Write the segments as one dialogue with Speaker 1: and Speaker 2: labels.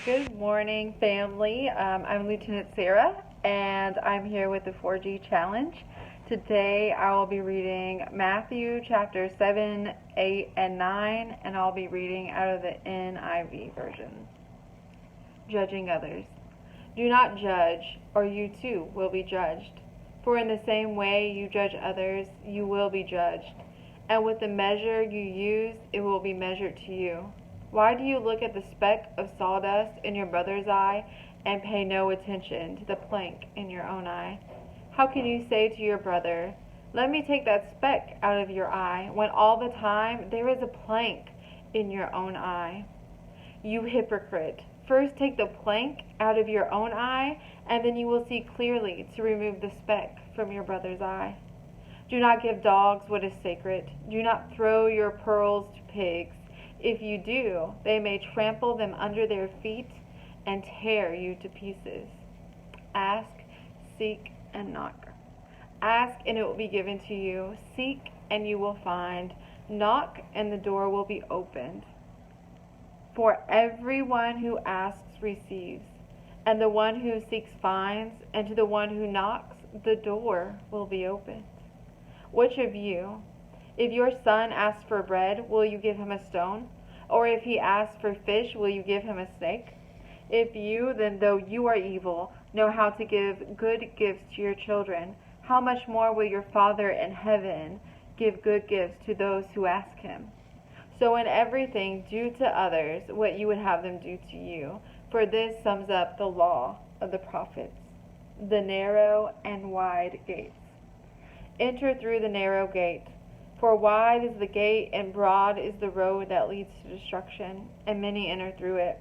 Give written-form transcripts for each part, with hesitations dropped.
Speaker 1: Good morning, family. I'm Lieutenant Sarah, and I'm here with the 4G Challenge. Today, I will be reading Matthew chapter 7, 8, and 9, and I'll be reading out of the NIV version. Judging others. Do not judge, or you too will be judged. For in the same way you judge others, you will be judged. And with the measure you use, it will be measured to you. Why do you look at the speck of sawdust in your brother's eye and pay no attention to the plank in your own eye? How can you say to your brother, "Let me take that speck out of your eye," when all the time there is a plank in your own eye? You hypocrite! First take the plank out of your own eye, and then you will see clearly to remove the speck from your brother's eye. Do not give dogs what is sacred. Do not throw your pearls to pigs. If you do, they may trample them under their feet and tear you to pieces. Ask, seek, and knock. Ask, and it will be given to you. Seek, and you will find. Knock, and the door will be opened. For everyone who asks receives, and the one who seeks finds, and to the one who knocks, the door will be opened. Which of you, if your son asks for bread, will you give him a stone? Or if he asks for fish, will you give him a snake? If you, then, though you are evil, know how to give good gifts to your children, how much more will your Father in heaven give good gifts to those who ask him? So in everything, do to others what you would have them do to you, for this sums up the law of the prophets. The narrow and wide gates. Enter through the narrow gate. For wide is the gate and broad is the road that leads to destruction, and many enter through it.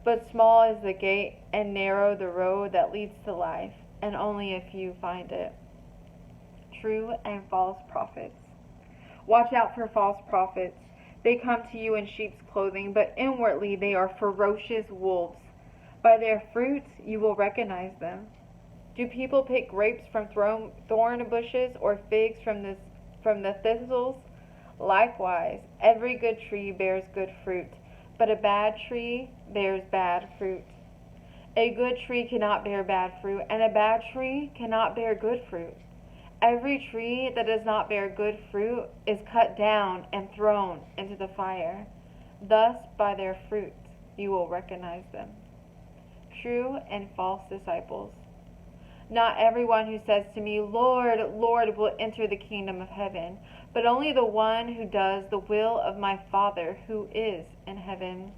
Speaker 1: But small is the gate and narrow the road that leads to life, and only a few find it. True and false prophets. Watch out for false prophets. They come to you in sheep's clothing, but inwardly they are ferocious wolves. By their fruits you will recognize them. Do people pick grapes from thorn bushes or figs from the thistles? Likewise, every good tree bears good fruit, but a bad tree bears bad fruit. A good tree cannot bear bad fruit, and a bad tree cannot bear good fruit. Every tree that does not bear good fruit is cut down and thrown into the fire. Thus, by their fruit, you will recognize them. True and false disciples. Not everyone who says to me, "Lord, Lord," will enter the kingdom of heaven, but only the one who does the will of my Father who is in heaven.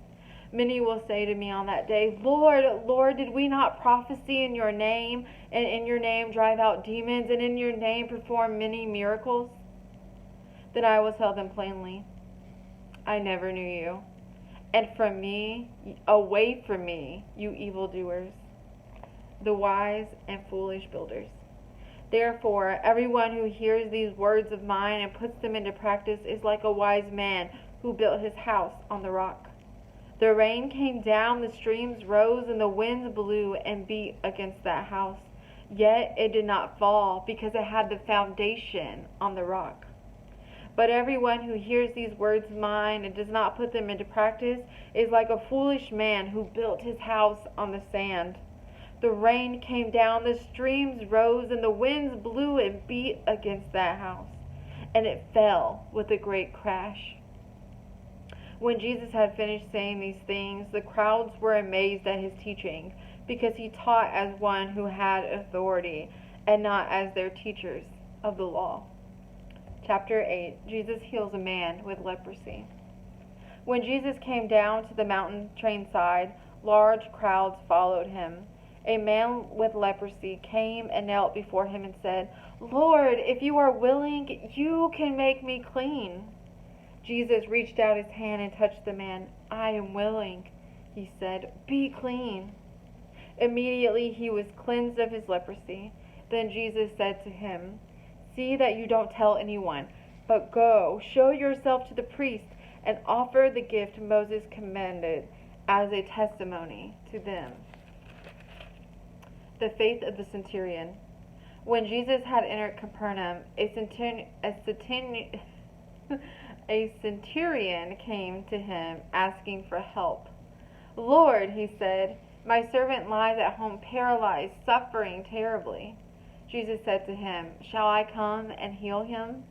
Speaker 1: Many will say to me on that day, "Lord, Lord, did we not prophesy in your name, and in your name drive out demons, and in your name perform many miracles?" Then I will tell them plainly, "I never knew you. And from me, away from me, you evildoers." The wise and foolish builders. Therefore, everyone who hears these words of mine and puts them into practice is like a wise man who built his house on the rock. The rain came down, the streams rose, and the winds blew and beat against that house. Yet it did not fall, because it had the foundation on the rock. But everyone who hears these words of mine and does not put them into practice is like a foolish man who built his house on the sand. The rain came down, the streams rose, and the winds blew and beat against that house, and it fell with a great crash. When Jesus had finished saying these things, the crowds were amazed at his teaching, because he taught as one who had authority, and not as their teachers of the law. Chapter 8. Jesus heals a man with leprosy. When Jesus came down to the mountain side, large crowds followed him. A man with leprosy came and knelt before him and said, "Lord, if you are willing, you can make me clean." Jesus reached out his hand and touched the man. "I am willing," he said. "Be clean." Immediately he was cleansed of his leprosy. Then Jesus said to him, "See that you don't tell anyone, but go, show yourself to the priest, and offer the gift Moses commanded as a testimony to them." The faith of the centurion. When Jesus had entered Capernaum, a centurion came to him asking for help. "Lord," he said, "my servant lies at home paralyzed, suffering terribly." Jesus said to him, "Shall I come and heal him?"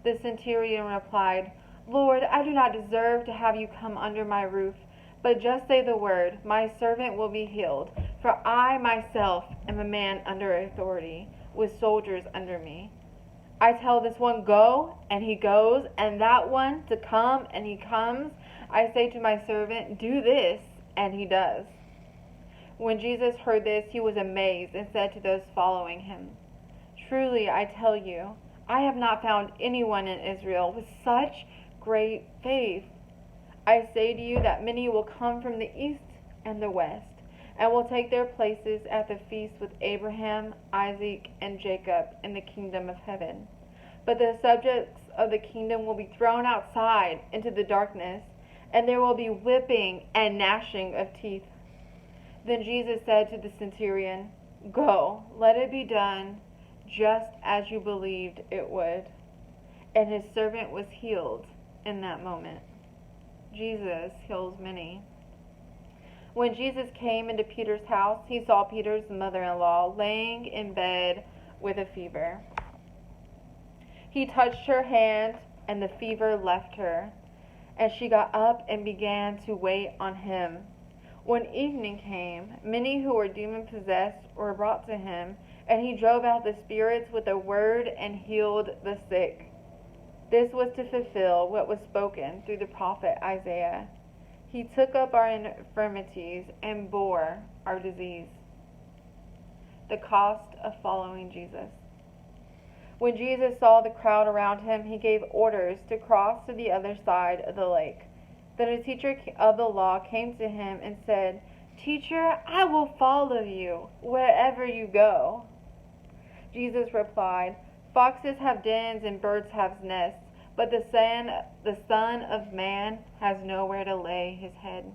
Speaker 1: The centurion replied, "Lord, I do not deserve to have you come under my roof, but just say the word, my servant will be healed. For I myself am a man under authority, with soldiers under me. I tell this one, 'Go,' and he goes, and that one to come, and he comes. I say to my servant, 'Do this,' and he does." When Jesus heard this, he was amazed and said to those following him, "Truly, I tell you, I have not found anyone in Israel with such great faith. I say to you that many will come from the east and the west, and will take their places at the feast with Abraham, Isaac, and Jacob in the kingdom of heaven. But the subjects of the kingdom will be thrown outside into the darkness, and there will be whipping and gnashing of teeth." Then Jesus said to the centurion, "Go, let it be done just as you believed it would." And his servant was healed in that moment. Jesus heals many. When Jesus came into Peter's house, he saw Peter's mother-in-law laying in bed with a fever. He touched her hand, and the fever left her, and she got up and began to wait on him. When evening came, many who were demon-possessed were brought to him, and he drove out the spirits with a word and healed the sick. This was to fulfill what was spoken through the prophet Isaiah. He took up our infirmities and bore our disease. The cost of following Jesus. When Jesus saw the crowd around him, he gave orders to cross to the other side of the lake. Then a teacher of the law came to him and said, "Teacher, I will follow you wherever you go." Jesus replied, "Foxes have dens and birds have nests, but the Son of Man has nowhere to lay his head."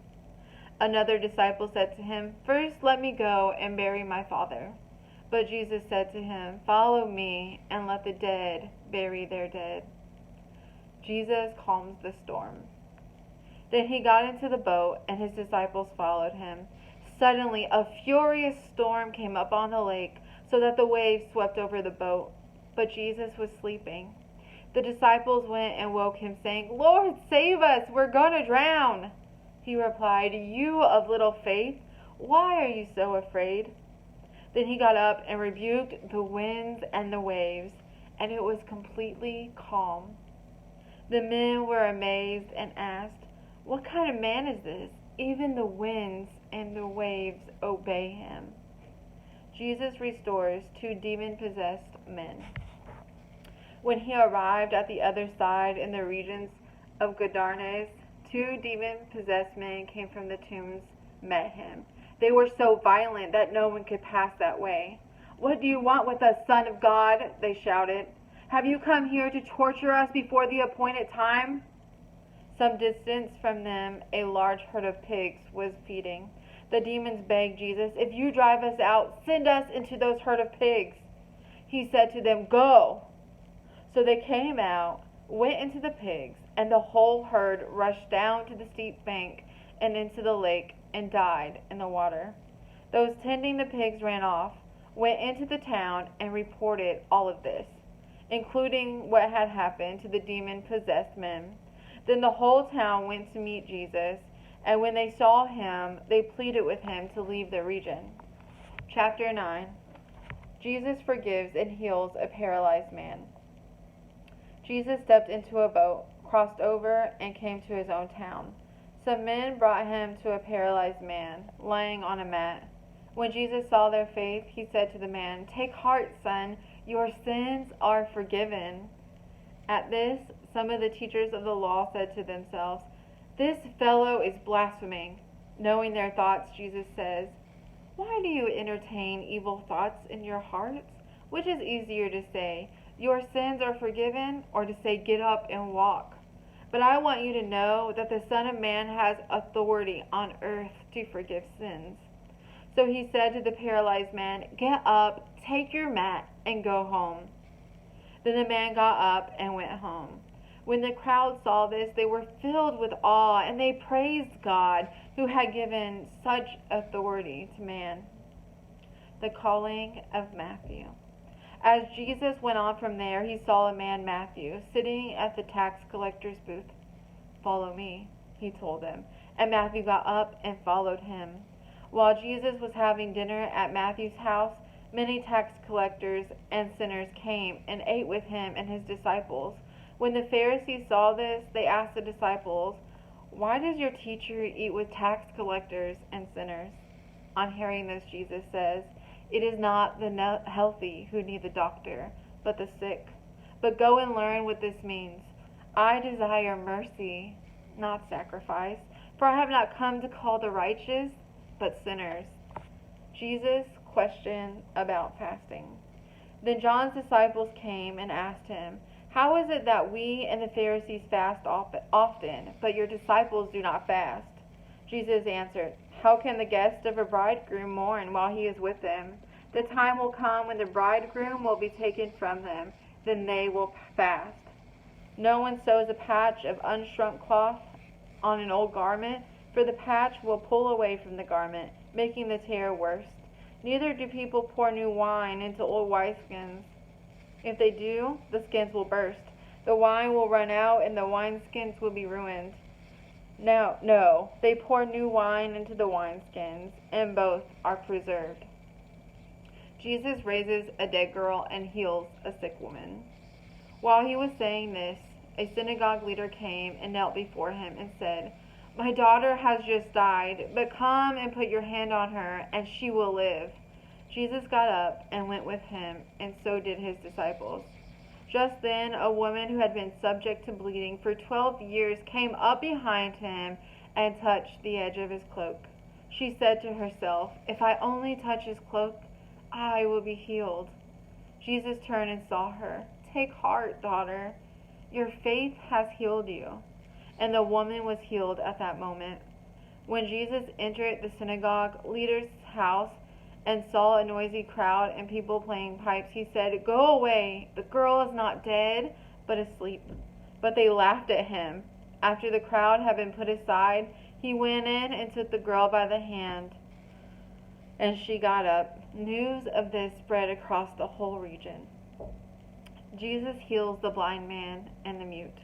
Speaker 1: Another disciple said to him, "First let me go and bury my father." But Jesus said to him, "Follow me and let the dead bury their dead." Jesus calms the storm. Then he got into the boat, and his disciples followed him. Suddenly a furious storm came up on the lake, so that the waves swept over the boat. But Jesus was sleeping. The disciples went and woke him, saying, "Lord, save us, we're going to drown." He replied, "You of little faith, why are you so afraid?" Then he got up and rebuked the winds and the waves, and it was completely calm. The men were amazed and asked, "What kind of man is this? Even the winds and the waves obey him." Jesus restores two demon-possessed men. When he arrived at the other side in the regions of Gadarenes, two demon-possessed men came from the tombs, met him. They were so violent that no one could pass that way. "What do you want with us, Son of God?" they shouted. "Have you come here to torture us before the appointed time?" Some distance from them, a large herd of pigs was feeding. The demons begged Jesus, "If you drive us out, send us into those herd of pigs." He said to them, "Go." So they came out, went into the pigs, and the whole herd rushed down to the steep bank and into the lake and died in the water. Those tending the pigs ran off, went into the town, and reported all of this, including what had happened to the demon-possessed men. Then the whole town went to meet Jesus, and when they saw him, they pleaded with him to leave the region. Chapter 9. Jesus forgives and heals a paralyzed man. Jesus stepped into a boat, crossed over, and came to his own town. Some men brought him to a paralyzed man, lying on a mat. When Jesus saw their faith, he said to the man, "Take heart, son, your sins are forgiven." At this, some of the teachers of the law said to themselves, "This fellow is blaspheming." Knowing their thoughts, Jesus says, "Why do you entertain evil thoughts in your hearts? Which is easier to say, 'Your sins are forgiven,' or to say, 'Get up and walk'? But I want you to know that the Son of Man has authority on earth to forgive sins." So he said to the paralyzed man, "Get up, take your mat, and go home." Then the man got up and went home. When the crowd saw this, they were filled with awe, and they praised God, who had given such authority to man. The calling of Matthew. As Jesus went on from there, he saw a man, Matthew, sitting at the tax collector's booth. "Follow me," he told him, and Matthew got up and followed him. While Jesus was having dinner at Matthew's house, many tax collectors and sinners came and ate with him and his disciples. When the Pharisees saw this, they asked the disciples, "Why does your teacher eat with tax collectors and sinners?" On hearing this, Jesus says, "It is not the healthy who need the doctor, but the sick. But go and learn what this means. I desire mercy, not sacrifice, for I have not come to call the righteous, but sinners." Jesus' question about fasting. Then John's disciples came and asked him, "How is it that we and the Pharisees fast often, but your disciples do not fast?" Jesus answered, "How can the guest of a bridegroom mourn while he is with them? The time will come when the bridegroom will be taken from them, then they will fast. No one sews a patch of unshrunk cloth on an old garment, for the patch will pull away from the garment, making the tear worse. Neither do people pour new wine into old wineskins. If they do, the skins will burst. The wine will run out, and the wineskins will be ruined. No, they pour new wine into the wineskins, and both are preserved." Jesus raises a dead girl and heals a sick woman. While he was saying this, a synagogue leader came and knelt before him and said, "My daughter has just died, but come and put your hand on her, and she will live." Jesus got up and went with him, and so did his disciples. Just then, a woman who had been subject to bleeding for 12 years came up behind him and touched the edge of his cloak. She said to herself, "If I only touch his cloak, I will be healed." Jesus turned and saw her. "Take heart, daughter. Your faith has healed you." And the woman was healed at that moment. When Jesus entered the synagogue leader's house and saw a noisy crowd and people playing pipes, he said, "Go away. The girl is not dead, but asleep." But they laughed at him. After the crowd had been put aside, he went in and took the girl by the hand, and she got up. News of this spread across the whole region. Jesus heals the blind man and the mute.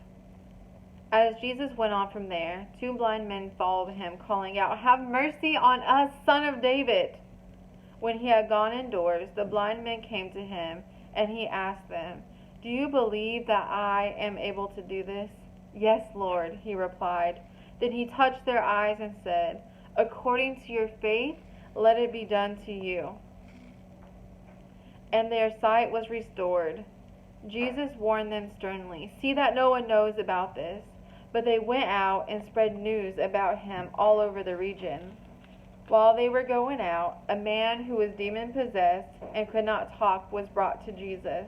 Speaker 1: As Jesus went on from there, 2 blind men followed him, calling out, "Have mercy on us, Son of David!" When he had gone indoors, the blind men came to him, and he asked them, "Do you believe that I am able to do this?" "Yes, Lord," he replied. Then he touched their eyes and said, "According to your faith, let it be done to you." And their sight was restored. Jesus warned them sternly, "See that no one knows about this." But they went out and spread news about him all over the region. While they were going out, a man who was demon-possessed and could not talk was brought to Jesus.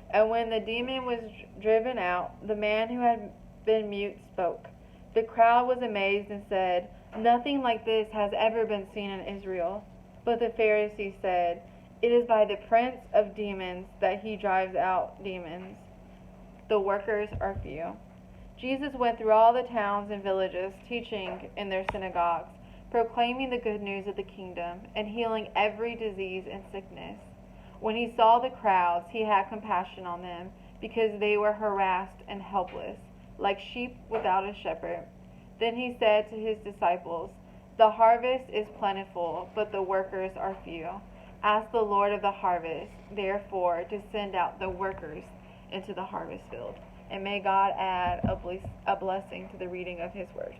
Speaker 1: And when the demon was driven out, the man who had been mute spoke. The crowd was amazed and said, "Nothing like this has ever been seen in Israel." But the Pharisees said, "It is by the prince of demons that he drives out demons." The workers are few. Jesus went through all the towns and villages, teaching in their synagogues, proclaiming the good news of the kingdom, and healing every disease and sickness. When he saw the crowds, he had compassion on them, because they were harassed and helpless, like sheep without a shepherd. Then he said to his disciples, "The harvest is plentiful, but the workers are few. Ask the Lord of the harvest, therefore, to send out the workers into the harvest field." And may God add a blessing to the reading of his word.